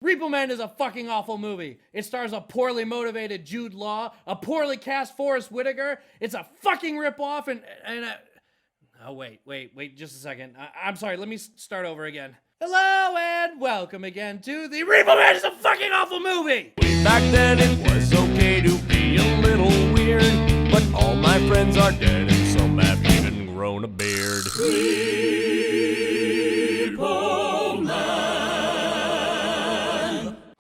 Repo Man is a fucking awful movie. It stars a poorly motivated Jude Law, a poorly cast Forrest Whitaker. It's a fucking ripoff oh, wait, just a second. I'm sorry, let me start over again. Hello and welcome again to the Repo Man is a fucking awful movie! Way back then it was okay to be a little weird, but all my friends are dead and some have even grown a beard. Repo Man.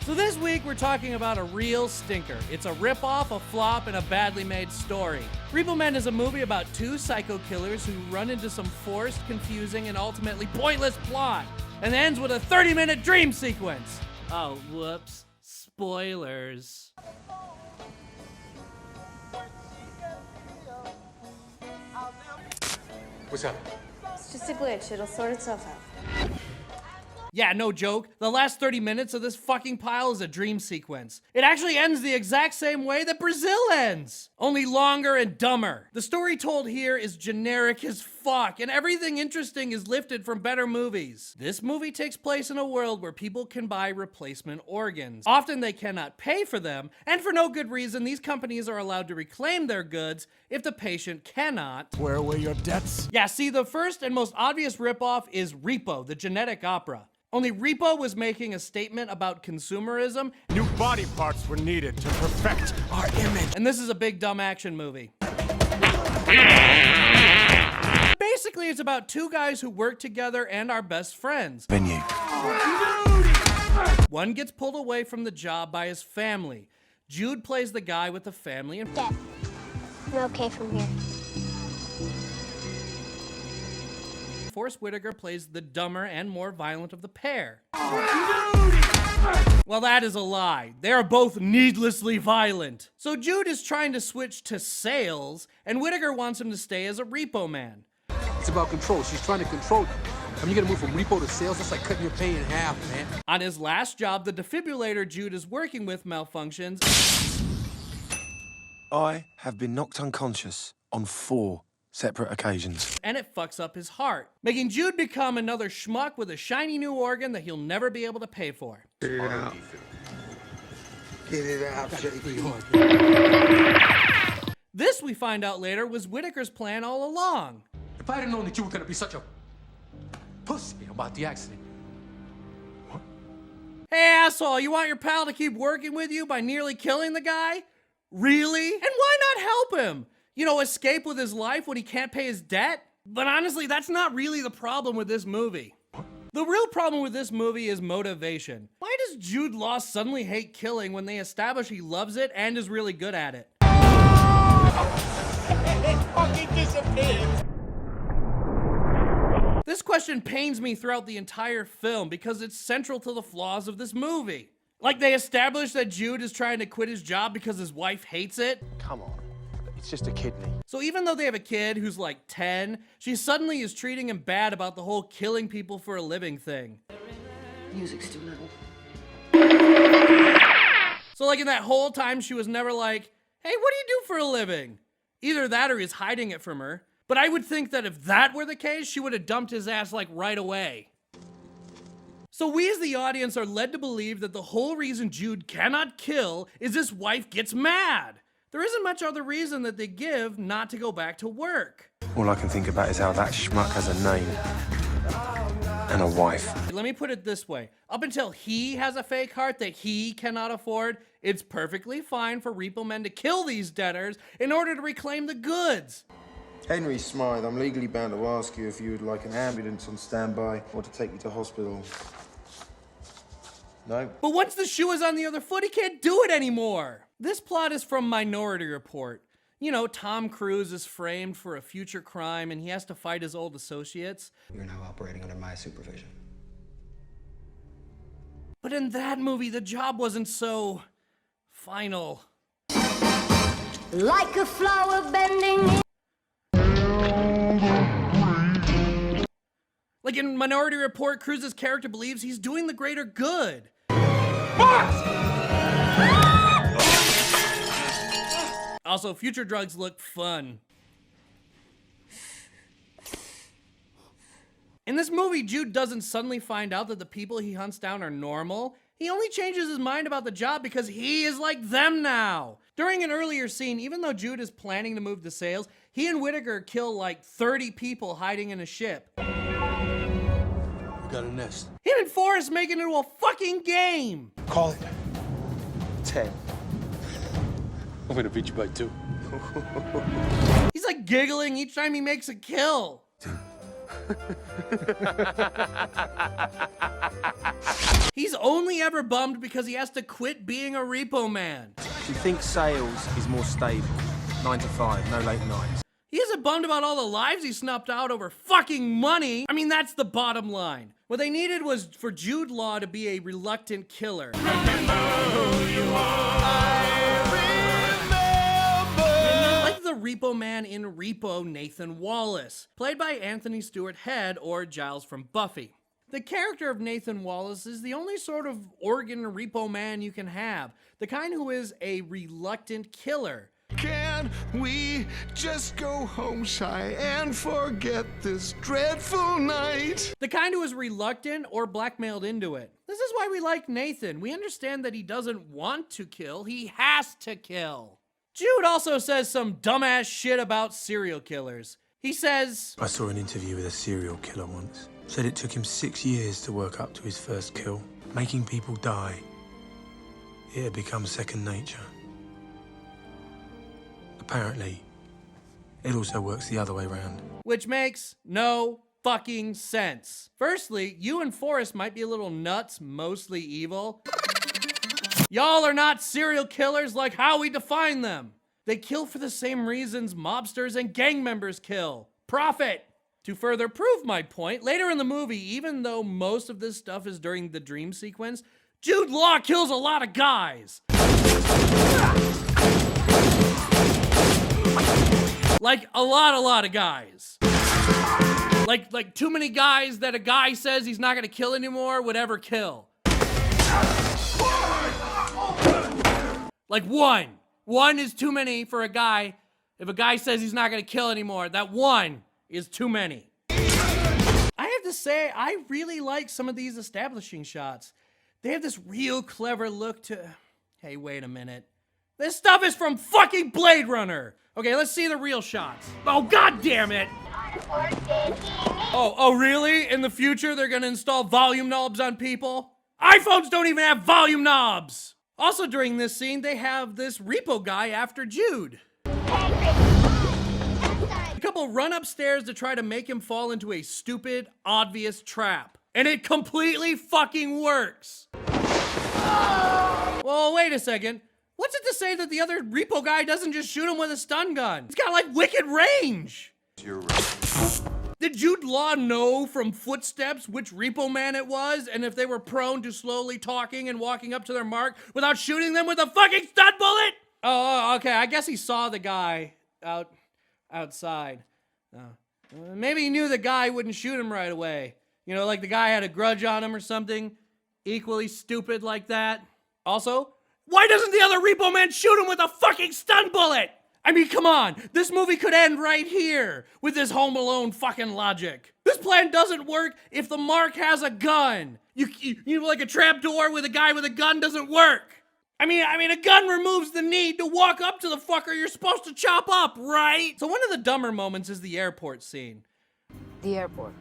So this week we're talking about a real stinker. It's a ripoff, a flop, and a badly made story. Repo Man is a movie about two psycho killers who run into some forced, confusing, and ultimately pointless plot, and ends with a 30-minute dream sequence. Oh, whoops. Spoilers. What's up? It's just a glitch. It'll sort itself out. Yeah, no joke. The last 30 minutes of this fucking pile is a dream sequence. It actually ends the exact same way that Brazil ends, only longer and dumber. The story told here is generic as fuck, and everything interesting is lifted from better movies. This movie takes place in a world where people can buy replacement organs. Often they cannot pay for them, and for no good reason, these companies are allowed to reclaim their goods if the patient cannot. Where away your debts? Yeah, see, the first and most obvious ripoff is Repo, the genetic opera. Only Repo was making a statement about consumerism. New body parts were needed to perfect our image. And this is a big dumb action movie. Basically, it's about two guys who work together and are best friends. Venue. One gets pulled away from the job by his family. Jude plays the guy with the family and Dad, we're okay from here. Forrest Whitaker plays the dumber and more violent of the pair. Well, that is a lie. They are both needlessly violent. So Jude is trying to switch to sales, and Whitaker wants him to stay as a repo man. It's about control. She's trying to control you. I mean, you're gonna move from repo to sales. That's like cutting your pay in half, man. On his last job, the defibrillator Jude is working with malfunctions. I have been knocked unconscious on 4 separate occasions. And it fucks up his heart, making Jude become another schmuck with a shiny new organ that he'll never be able to pay for. Get it out. Get it out, JP. This, we find out later, was Whitaker's plan all along. If I had known that you were gonna be such a pussy about the accident. What? Hey, asshole, you want your pal to keep working with you by nearly killing the guy? Really? And why not help him? You know, escape with his life when he can't pay his debt? But honestly, that's not really the problem with this movie. The real problem with this movie is motivation. Why does Jude Law suddenly hate killing when they establish he loves it and is really good at it? It fucking disappeared. This question pains me throughout the entire film because it's central to the flaws of this movie. Like, they establish that Jude is trying to quit his job because his wife hates it. Come on, it's just a kidney. So even though they have a kid who's like 10, she suddenly is treating him bad about the whole killing people for a living thing. Music's too little. So like in that whole time, she was never like, hey, what do you do for a living? Either that or he's hiding it from her. But I would think that if that were the case, she would have dumped his ass like right away. So we as the audience are led to believe that the whole reason Jude cannot kill is his wife gets mad. There isn't much other reason that they give not to go back to work. All I can think about is how that schmuck has a name and a wife. Let me put it this way. Up until he has a fake heart that he cannot afford, it's perfectly fine for repo men to kill these debtors in order to reclaim the goods. Henry Smythe, I'm legally bound to ask you if you would like an ambulance on standby or to take you to hospital. No? But once the shoe is on the other foot, he can't do it anymore. This plot is from Minority Report. You know, Tom Cruise is framed for a future crime and he has to fight his old associates. You're now operating under my supervision. But in that movie, the job wasn't so final. Like a flower bending. Like in Minority Report, Cruise's character believes he's doing the greater good. Also, future drugs look fun. In this movie, Jude doesn't suddenly find out that the people he hunts down are normal. He only changes his mind about the job because he is like them now. During an earlier scene, even though Jude is planning to move the sails, he and Whitaker kill like 30 people hiding in a ship. We got a nest. Him and Forrest make it into a fucking game. Call it. 10. I'm gonna beat you by 2. He's like giggling each time he makes a kill. He's only ever bummed because he has to quit being a repo man. He thinks sales is more stable. 9 to 5, no late nights. He isn't bummed about all the lives he snuffed out over fucking money. I mean, that's the bottom line. What they needed was for Jude Law to be a reluctant killer. Like the repo man in Repo, Nathan Wallace, played by Anthony Stewart Head or Giles from Buffy. The character of Nathan Wallace is the only sort of organ repo man you can have, the kind who is a reluctant killer. Can we just go home, Shy, and forget this dreadful night? The kind who is reluctant or blackmailed into it. This is why we like Nathan. We understand that he doesn't want to kill, he has to kill. Jude also says some dumbass shit about serial killers. He says, I saw an interview with a serial killer once. Said it took him 6 years to work up to his first kill. Making people die. It had become second nature. Apparently, it also works the other way around. which makes no fucking sense. Firstly, you and Forrest might be a little nuts, mostly evil. Y'all are not serial killers like how we define them. They kill for the same reasons mobsters and gang members kill. Profit. To further prove my point, later in the movie, even though most of this stuff is during the dream sequence, Jude Law kills a lot of guys. Like a lot of guys. Like too many guys that a guy says he's not gonna kill anymore would ever kill. Like one. One is too many for a guy. If a guy says he's not gonna kill anymore, that one is too many. I have to say, I really like some of these establishing shots. They have this real clever look to... Hey, wait a minute. This stuff is from fucking Blade Runner. Okay, let's see the real shots. Oh, god damn it. Oh, really? In the future, they're gonna install volume knobs on people? iPhones don't even have volume knobs. Also during this scene, they have this repo guy after Jude. The couple run upstairs to try to make him fall into a stupid, obvious trap. And it completely fucking works. Well, wait a second. What's it to say that the other repo guy doesn't just shoot him with a stun gun? He's got like wicked range. You're right. Did Jude Law know from footsteps which repo man it was and if they were prone to slowly talking and walking up to their mark without shooting them with a fucking stun bullet? Oh, okay. I guess he saw the guy outside. Maybe he knew the guy wouldn't shoot him right away. You know, like the guy had a grudge on him or something. Equally stupid like that. Also, why doesn't the other repo man shoot him with a fucking stun bullet? I mean, come on. This movie could end right here with this Home Alone fucking logic. This plan doesn't work if the mark has a gun. You know, like a trap door with a guy with a gun doesn't work. I mean, a gun removes the need to walk up to the fucker you're supposed to chop up, right? So one of the dumber moments is the airport scene. The airport.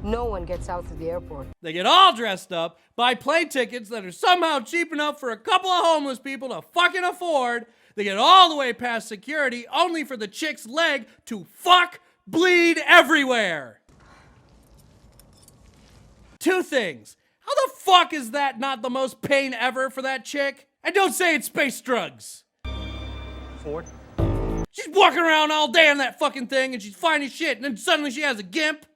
No one gets out to the airport. They get all dressed up, buy plane tickets that are somehow cheap enough for a couple of homeless people to fucking afford. They get all the way past security, only for the chick's leg to bleed everywhere. Two things. How the fuck is that not the most pain ever for that chick? And don't say it's space drugs. Forward. She's walking around all day on that fucking thing and she's fine as shit and then suddenly she has a gimp.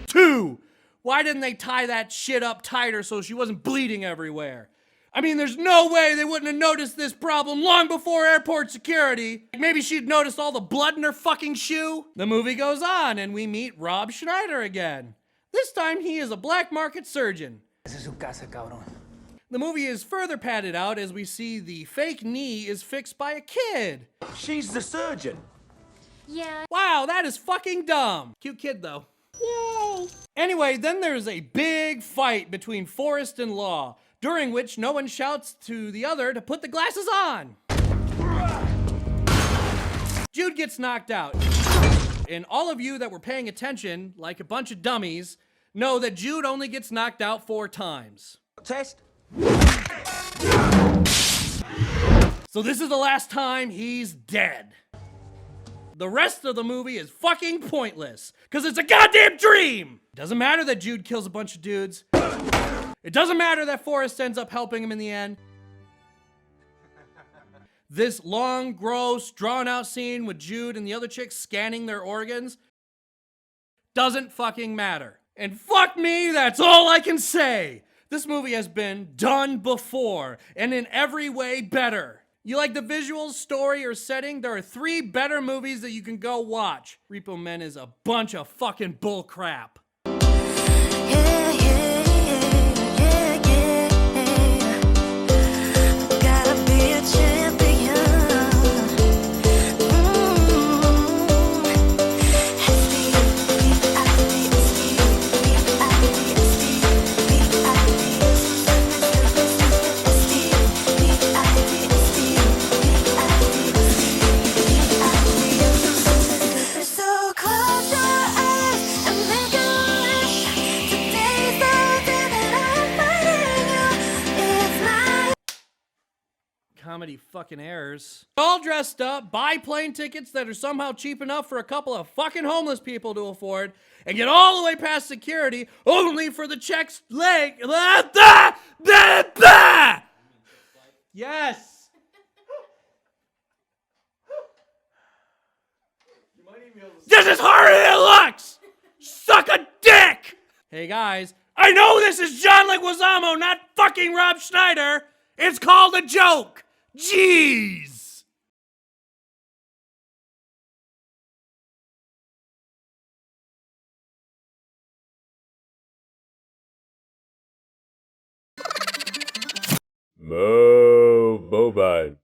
Two, why didn't they tie that shit up tighter so she wasn't bleeding everywhere? I mean, there's no way they wouldn't have noticed this problem long before airport security. Maybe she'd noticed all the blood in her fucking shoe. The movie goes on and we meet Rob Schneider again. This time he is a black market surgeon. The movie is further padded out as we see the fake knee is fixed by a kid. She's the surgeon. Yeah. Wow, that is fucking dumb. Cute kid though. Yay. Anyway, then there's a big fight between Forrest and Law, during which no one shouts to the other to put the glasses on. Jude gets knocked out. And all of you that were paying attention, like a bunch of dummies, know that Jude only gets knocked out 4 times. Test. So this is the last time he's dead. The rest of the movie is fucking pointless, because it's a goddamn dream! Doesn't matter that Jude kills a bunch of dudes. It doesn't matter that Forrest ends up helping him in the end. This long, gross, drawn-out scene with Jude and the other chicks scanning their organs doesn't fucking matter. And fuck me, that's all I can say! This movie has been done before, and in every way better. You like the visuals, story, or setting? There are 3 better movies that you can go watch. Repo Men is a bunch of fucking bullcrap. Comedy fucking errors. All dressed up, buy plane tickets that are somehow cheap enough for a couple of fucking homeless people to afford, and get all the way past security only for the check's leg. Yes! This is harder than it looks! Suck a dick! Hey guys, I know this is John Leguizamo, not fucking Rob Schneider! It's called a joke! Jeez! Mo Bobine.